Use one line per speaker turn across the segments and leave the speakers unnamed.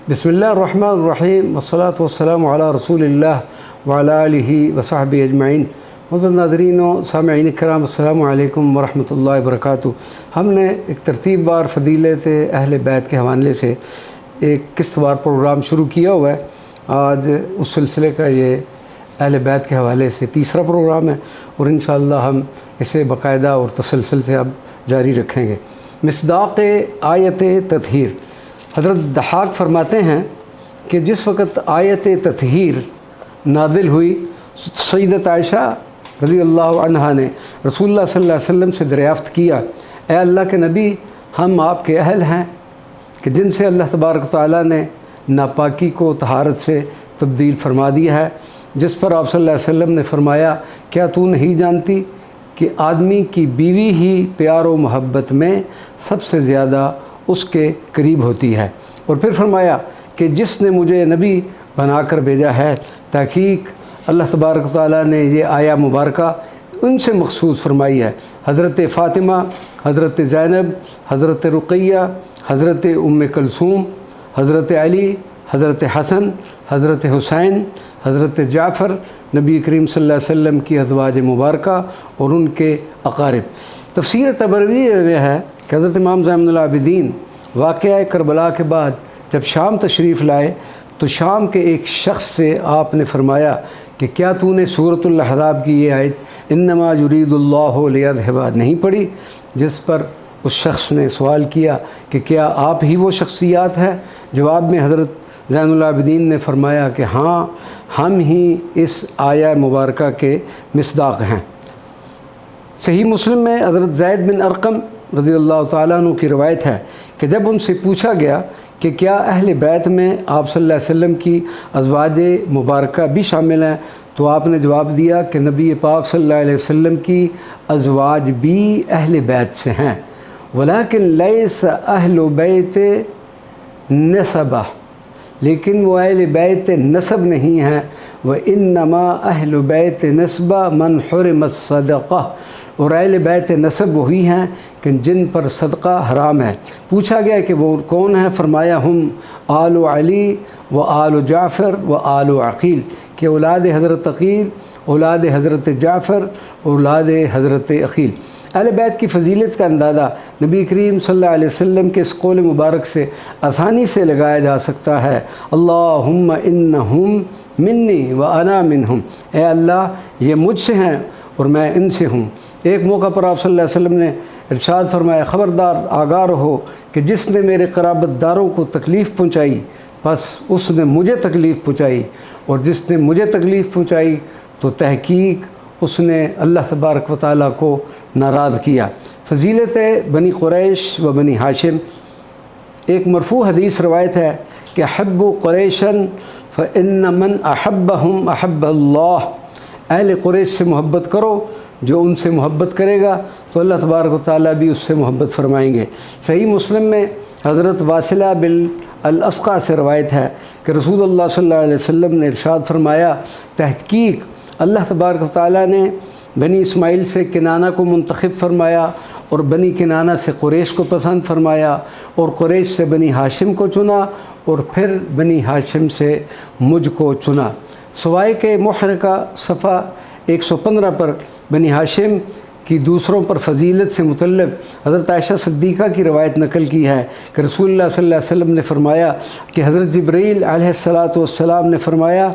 बिस्मिल्लाहिर्रहमानिर्रहीम वस्सलातु वस्सलामु अला रसूलिल्लाह व अला आलिहि व सहबिहि अजमईन। मुअज़्ज़ज़ नाज़रीन व सामिईन किराम, अस्सलामु अलैकुम व रहमतुल्लाहि व बरकातुहू। हमने एक तरतीबवार फ़ज़ीलत अहले बैत के हवाले से एक किस्तवार प्रोग्राम शुरू किया हुआ है। आज उस सिलसिले का ये अहले बैत के हवाले से तीसरा प्रोग्राम है और इंशाअल्लाह हम इसे बाकायदा और तसलसल से अब जारी रखेंगे। मिस्दाक़ आयत तत्हीर। हज़रत दहाक फरमाते हैं कि जिस वक़्त आयत तत्हीर नाज़िल हुई, सैयदत आयशा रज़ियल्लाहु अन्हा ने रसूलुल्लाह सल्लल्लाहु अलैहि वसल्लम से दरियाफ़्त किया, ए अल्लाह के नबी, हम आपके अहल हैं कि जिनसे अल्लाह तबारक व तआला ने नापाकी को तहारत से तब्दील फरमा दिया है। जिस पर आप सल्लल्लाहु अलैहि वसल्लम ने फरमाया, क्या तू नहीं जानती कि आदमी की बीवी ही प्यार व मोहब्बत में सबसे ज़्यादा उसके करीब होती है। और फिर फरमाया कि जिसने मुझे नबी बनाकर भेजा है, तहकीक अल्लाह तबारक व तआला ने ये आया मुबारका उनसे मखसूस फरमाई है। हज़रत फ़ातिमा, हज़रत ज़ैनब, हज़रत रुक़ैया, हज़रत उम्म कलसूम, हज़रत अली, हज़रत हसन, हज़रत हुसैन, हज़रत जाफ़र, नबी करीम सल्लल्लाहु अलैहि वसल्लम की अज़वाज मुबारका और उनके अक़ारिब। तफ़सीर तबरवी में है कि हज़रत इमाम ज़ैनुल आबिदीन वाक़या करबला के बाद जब शाम तशरीफ़ लाए तो शाम के एक शख्स से आपने फरमाया कि क्या तूने सूरतुल अहज़ाब की ये आयत इन्नमा युरीदुल्लाहु लियज़हिबा नहीं पढ़ी? जिस पर उस शख्स ने सवाल किया कि क्या आप ही वो शख्सियात हैं? जवाब में हज़रत ज़ैनुल आबिदीन ने फरमाया कि हाँ, हम ही इस आया मुबारका के मिस्दाक़ हैं। सही मुस्लिम में हज़रत ज़ैद बिन अरक़म रज़ियल्लाहु तआला अन्हु की रवायत है कि जब उनसे पूछा गया कि क्या अहले बैत में आप सल्लल्लाहु अलैहि वसल्लम की अज़वाज मुबारका भी शामिल हैं, तो आपने जवाब दिया कि नबी पाक सल्लल्लाहु अलैहि वसल्लम की अज़वाज भी अहले बैत से हैं, वलाकिन लैस अहलु बैत नसबा, लेकिन वो अहले बैत नसब नहीं हैं। व इन्नमा अहलु बैत नस्बा मन हुरिम सदक़ा, और अहले बैत नसब वही हैं कि जिन पर सदक़ा हराम है। पूछा गया कि वो कौन है? फरमाया हम आलु अली व आलु जाफ़र व आलु अक़ील, कि औलाद हज़रत अक़ील, औलाद हज़रत जाफ़र, औलाद हज़रत अक़ील। अहले बैत की फ़जीलत का अंदाज़ा नबी करीम सल्लल्लाहु अलैहि वसल्लम के इस कौल मुबारक से आसानी से लगाया जा सकता है। अल्लाहुम्मा इन्नहुम मिन्नी व अना मिनहुम, ए अल्लाह ये मुझसे हैं और मैं इनसे हूँ। एक मौका पर आप सल्लल्लाहु अलैहि वसल्लम ने इरशाद फरमाया, ख़बरदार आगाह रहो कि जिसने मेरे क़राबतदारों को तकलीफ़ पहुँचाई बस उसने मुझे तकलीफ़ पहुँचाई, और जिसने मुझे तकलीफ़ पहुँचाई तो तहकीक उसने अल्लाह तबारक व तआला को नाराज़ किया। फ़जीलत बनी कुरैश व बनी हाशिम। एक मरफ़ू हदीस रवायत है कि अहब्बु कुरैशन फ़इन्न मन अहब्बहुम अहब्बल्लाह, अहले कुरैश से मोहब्बत करो, जो उनसे मोहब्बत करेगा तो अल्लाह तबारक व तआला भी उससे मोहब्बत फरमाएंगे। सही मुस्लिम में हज़रत वासिला बिन अल-अस्क़ा से रवायत है कि रसूलुल्लाह सल्लल्लाहु अलैहि वसल्लम ने इरशाद फरमाया, तहकीक अल्लाह तबारक व तआला ने बनी इस्माइल से किनाना को मुंतखब फरमाया और बनी किनाना से कुरैश को पसंद फरमाया और कुरैश से बनी हाशिम को चुना और फिर बनी हाशिम से मुझको चुना। सवाए के मुहर्रका सफ़ा 115 पर बनी हाशिम की दूसरों पर फ़जीलत से मुतल्लिक़ हज़रत आयशा सिद्दीक़ा की रवायत नकल की है कि रसूलुल्लाह सल्लल्लाहु अलैहि वसल्लम ने फरमाया कि हज़रत जिब्रील अलैहिस्सलातु वस्सलाम ने फरमाया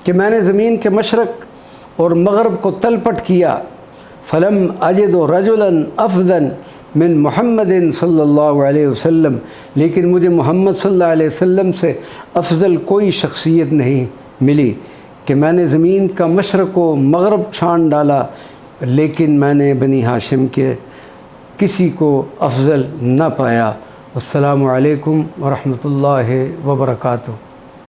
कि मैंने ज़मीन के मशरक़ और मग़रिब को तलपट किया, फ़लम अजिद रजुलन अफ़ज़ल मिन मुहम्मदिन सल्लल्लाहु अलैहि वसल्लम, लेकिन मुझे मोहम्मद सल्लल्लाहु अलैहि वसल्लम से अफ़ज़ल कोई शख्सियत नहीं मिली कि मैंने ज़मीन का मशरक़ व मग़रिब छान डाला, लेकिन मैंने बनी हाशिम के किसी को अफ़ज़ल न पाया। अस्सलामु अलैकुम व रहमतुल्लाहि व बरकातुहू।